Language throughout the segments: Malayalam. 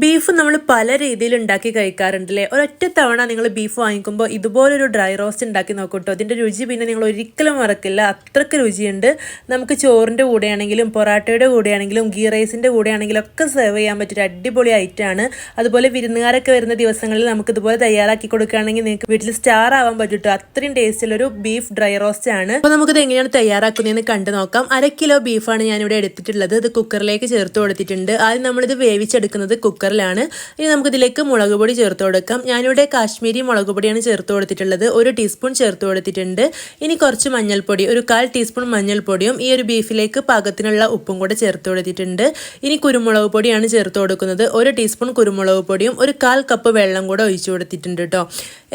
ബീഫ് നമ്മൾ പല രീതിയിൽ ഉണ്ടാക്കി കഴിക്കാറുണ്ടല്ലേ. ഒരൊറ്റ തവണ നിങ്ങൾ ബീഫ് വാങ്ങിക്കുമ്പോൾ ഇതുപോലൊരു ഡ്രൈ റോസ്റ്റ് ഉണ്ടാക്കി നോക്കൂട്ടോ. അതിൻ്റെ രുചി പിന്നെ നിങ്ങൾ ഒരിക്കലും മറക്കില്ല. അത്രയ്ക്ക് രുചിയുണ്ട്. നമുക്ക് ചോറിൻ്റെ കൂടെയാണെങ്കിലും പൊറാട്ടയുടെ കൂടെയാണെങ്കിലും ഗീ റൈസിൻ്റെ കൂടെയാണെങ്കിലും ഒക്കെ സെർവ് ചെയ്യാൻ പറ്റിയൊരു അടിപൊളി ഐറ്റമാണ്. അതുപോലെ വിരുന്നുകാരൊക്കെ വരുന്ന ദിവസങ്ങളിൽ നമുക്ക് ഇതുപോലെ തയ്യാറാക്കി കൊടുക്കുകയാണെങ്കിൽ നിങ്ങൾക്ക് വീട്ടിൽ സ്റ്റാർ ആവാൻ പറ്റും. അത്രയും ടേസ്റ്റുള്ളൊരു ബീഫ് ഡ്രൈ റോസ്റ്റ് ആണ്. അപ്പോൾ നമുക്കിത് എങ്ങനെയാണ് തയ്യാറാക്കുന്നതെന്ന് കണ്ടു നോക്കാം. 1 കിലോ ബീഫാണ് ഞാനിവിടെ എടുത്തിട്ടുള്ളത്. ഇത് കുക്കറിലേക്ക് ചേർത്ത് കൊടുത്തിട്ടുണ്ട്. ആദ്യം നമ്മളിത് വേവിച്ചെടുക്കുന്നത് കുക്കറിലാണ്. ഇനി നമുക്കിതിലേക്ക് മുളക് പൊടി ചേർത്ത് കൊടുക്കാം. ഞാനിവിടെ കാശ്മീരി മുളക് പൊടിയാണ് ചേർത്ത് കൊടുത്തിട്ടുള്ളത്. 1 ടീസ്പൂൺ ചേർത്ത് കൊടുത്തിട്ടുണ്ട്. ഇനി കുറച്ച് മഞ്ഞൾപ്പൊടി, ഒരു 1/4 ടീസ്പൂൺ മഞ്ഞൾപ്പൊടിയും ഈ ഒരു ബീഫിലേക്ക് പാകത്തിനുള്ള ഉപ്പും കൂടെ ചേർത്ത് കൊടുത്തിട്ടുണ്ട്. ഇനി കുരുമുളക് പൊടിയാണ് ചേർത്ത് കൊടുക്കുന്നത്. 1 ടീസ്പൂൺ കുരുമുളക് പൊടിയും 1/4 കപ്പ് വെള്ളം കൂടെ ഒഴിച്ചു കൊടുത്തിട്ടുണ്ട് കേട്ടോ.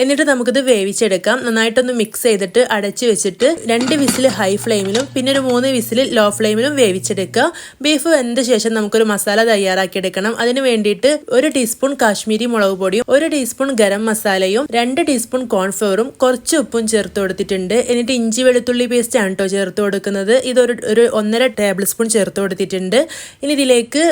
എന്നിട്ട് നമുക്കിത് വേവിച്ചെടുക്കാം. നന്നായിട്ടൊന്ന് മിക്സ് ചെയ്തിട്ട് അടച്ച് വെച്ചിട്ട് 2 വിസിൽ ഹൈ ഫ്ലെയിമിലും പിന്നെ ഒരു 3 വിസിൽ ലോ ഫ്ലെയിമിലും വേവിച്ചെടുക്കുക. ബീഫ് വെന്ത ശേഷം നമുക്കൊരു മസാല തയ്യാറാക്കി എടുക്കണം. അതിന് വേണ്ടിയിട്ട് 1 ടീസ്പൂൺ കാശ്മീരി മുളക് പൊടിയും 1 ടീസ്പൂൺ ഗരം മസാലയും 2 ടീസ്പൂൺ കോൺഫ്ലവറും കുറച്ച് ഉപ്പും ചേർത്ത് കൊടുത്തിട്ടുണ്ട്. എന്നിട്ട് ഇഞ്ചി വെളുത്തുള്ളി പേസ്റ്റ് ആണ് കേട്ടോ ചേർത്ത് കൊടുക്കുന്നത്. ഇതൊരു 1.5 ടേബിൾ സ്പൂൺ ചേർത്ത് കൊടുത്തിട്ടുണ്ട്. ഇനി ഇതിലേക്ക്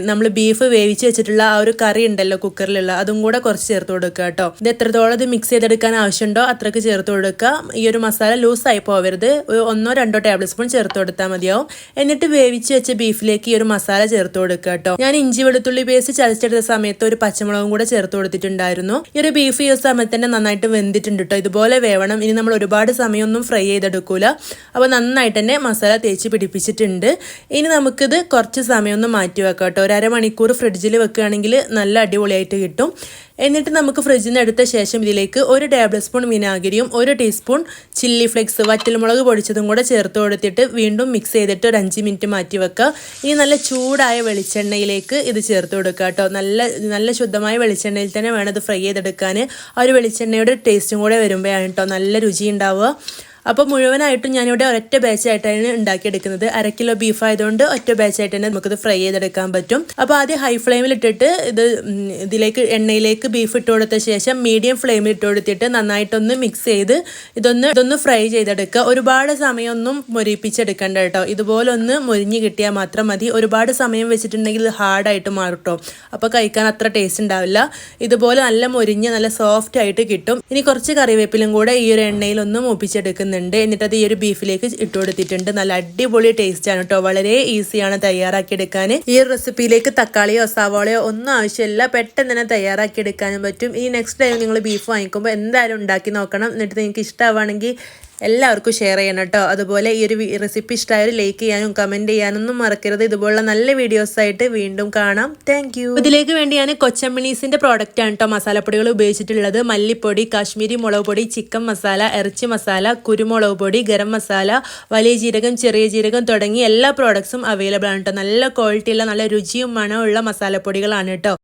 നമ്മൾ ബീഫ് വേവിച്ച് വെച്ചിട്ടുള്ള ആ ഒരു കറി ഉണ്ടല്ലോ കുക്കറിലുള്ള, അതും കൂടെ കുറച്ച് ചേർത്ത് കൊടുക്കുക കേട്ടോ. ഇത് എത്രത്തോളം ഇത് മിക്സ് ചെയ്തെടുക്കാൻ ആവശ്യമുണ്ടോ അത്രയ്ക്ക് ചേർത്ത് കൊടുക്കുക. ഈ ഒരു മസാല ലൂസായി പോവരുത്. 1-2 ടേബിൾ സ്പൂൺ ചേർത്ത് കൊടുത്താൽ മതിയാവും. എന്നിട്ട് വേവിച്ച് വെച്ച ബീഫിലേക്ക് ഈ ഒരു മസാല ചേർത്ത് കൊടുക്കുക കേട്ടോ. ഞാൻ ഇഞ്ചി വെളുത്തുള്ളി പേസ്റ്റ് ചതച്ചെടുത്ത സമയത്ത് ഒരു പച്ചമുളകും കൂടെ ചേർത്ത് കൊടുത്തിട്ടുണ്ടായിരുന്നു. ഈ ഒരു ബീഫ് ഈ സമയത്ത് തന്നെ നന്നായിട്ട് വെന്തിട്ടുണ്ട് കേട്ടോ. ഇതുപോലെ വേവണം. ഇനി നമ്മൾ ഒരുപാട് സമയമൊന്നും ഫ്രൈ ചെയ്തെടുക്കൂല. അപ്പോൾ നന്നായിട്ട് തന്നെ മസാല തേച്ച് പിടിപ്പിച്ചിട്ടുണ്ട്. ഇനി നമുക്കിത് കുറച്ച് സമയമൊന്നും മാറ്റി വെക്കാം കേട്ടോ. 1/2 മണിക്കൂർ ഫ്രിഡ്ജിൽ വെക്കുകയാണെങ്കിൽ നല്ല അടിപൊളിയായിട്ട് കിട്ടും. എന്നിട്ട് നമുക്ക് ഫ്രിഡ്ജിൽ നിന്ന് എടുത്ത ശേഷം ഇതിലേക്ക് 1 ടേബിൾ സ്പൂൺ വിനാഗിരിയും 1 ടീസ്പൂൺ ചില്ലി ഫ്ലേക്സ് വറ്റൽമുളക് പൊടിച്ചതും കൂടെ ചേർത്ത് കൊടുത്തിട്ട് വീണ്ടും മിക്സ് ചെയ്തിട്ട് ഒരു 5 മിനിറ്റ് മാറ്റി വെക്കുക. ഇനി നല്ല ചൂടായ വെളിച്ചെണ്ണയിലേക്ക് ഇത് ചേർത്ത് കൊടുക്കുക കേട്ടോ. നല്ല ശുദ്ധമായ വെളിച്ചെണ്ണയിൽ തന്നെ വേണം ഇത് ഫ്രൈ ചെയ്തെടുക്കാൻ. ആ ഒരു വെളിച്ചെണ്ണയുടെ ടേസ്റ്റും കൂടെ വരുമ്പോഴാണ് കേട്ടോ നല്ല രുചി ഉണ്ടാവുക. അപ്പോൾ മുഴുവനായിട്ടും ഞാനിവിടെ ഒറ്റ ബാച്ചായിട്ടാണ് ഉണ്ടാക്കിയെടുക്കുന്നത്. 1 കിലോ ബീഫ് ആയതുകൊണ്ട് ഒറ്റ ബാച്ചായിട്ട് തന്നെ നമുക്കിത് ഫ്രൈ ചെയ്തെടുക്കാൻ പറ്റും. അപ്പോൾ ആദ്യം ഹൈ ഫ്ലെയിമിൽ ഇട്ടിട്ട് ഇതിലേക്ക് എണ്ണയിലേക്ക് ബീഫ് ഇട്ട് കൊടുത്ത ശേഷം മീഡിയം ഫ്ലെയിമിൽ ഇട്ട് കൊടുത്തിട്ട് നന്നായിട്ടൊന്ന് മിക്സ് ചെയ്ത് ഇതൊന്ന് ഫ്രൈ ചെയ്തെടുക്കുക. ഒരുപാട് സമയമൊന്നും മൊരിപ്പിച്ചെടുക്കണ്ട കേട്ടോ. ഇതുപോലെ ഒന്ന് മൊരിഞ്ഞ് കിട്ടിയാൽ മാത്രം മതി. ഒരുപാട് സമയം വെച്ചിട്ടുണ്ടെങ്കിൽ ഇത് ഹാർഡായിട്ട് മാറും കേട്ടോ. അപ്പോൾ കഴിക്കാൻ അത്ര ടേസ്റ്റ് ഉണ്ടാവില്ല. ഇതുപോലെ നല്ല മൊരിഞ്ഞ് നല്ല സോഫ്റ്റ് ആയിട്ട് കിട്ടും. ഇനി കുറച്ച് കറിവേപ്പിലും കൂടെ ഈ ഒരു എണ്ണയിലൊന്ന് മൂപ്പിച്ചെടുക്കുന്നുണ്ട്. എന്നിട്ട് അത് ഈ ഒരു ബീഫിലേക്ക് ഇട്ട് കൊടുത്തിട്ടുണ്ട്. നല്ല അടിപൊളി ടേസ്റ്റ് ആണ് കേട്ടോ. വളരെ ഈസിയാണ് തയ്യാറാക്കിയെടുക്കാൻ. ഈ ഒരു റെസിപ്പിയിലേക്ക് തക്കാളിയോ സവാളയോ ഒന്നും ആവശ്യമില്ല. പെട്ടെന്ന് തന്നെ തയ്യാറാക്കിയെടുക്കാനും പറ്റും. ഈ നെക്സ്റ്റ് ടൈം നിങ്ങൾ ബീഫ് വാങ്ങിക്കുമ്പോൾ എന്തായാലും ഉണ്ടാക്കി നോക്കണം. എന്നിട്ട് നിങ്ങൾക്ക് ഇഷ്ടമാവുകയാണെങ്കിൽ എല്ലാവർക്കും ഷെയർ ചെയ്യണം കേട്ടോ. അതുപോലെ ഈ ഒരു റെസിപ്പി ഇഷ്ടമായാലും ലൈക്ക് ചെയ്യാനും കമൻറ്റ് ചെയ്യാനൊന്നും മറക്കരുത്. ഇതുപോലുള്ള നല്ല വീഡിയോസായിട്ട് വീണ്ടും കാണാം. Thank you. ഇതിലേക്ക് വേണ്ടി ഞാൻ കൊച്ചമ്മിണീസിൻ്റെ പ്രോഡക്റ്റ് ആണ് കേട്ടോ മസാലപ്പൊടികൾ ഉപയോഗിച്ചിട്ടുള്ളത്. മല്ലിപ്പൊടി, കാശ്മീരി മുളക് പൊടി, ചിക്കൻ മസാല, ഇറച്ചി മസാല, കുരുമുളക് പൊടി, ഗരം മസാല, വലിയ ജീരകം, ചെറിയ ജീരകം തുടങ്ങി എല്ലാ പ്രോഡക്ട്സും അവൈലബിൾ ആണ് കേട്ടോ. നല്ല ക്വാളിറ്റിയുള്ള നല്ല രുചിയും മണമുള്ള മസാലപ്പൊടികളാണ് കേട്ടോ.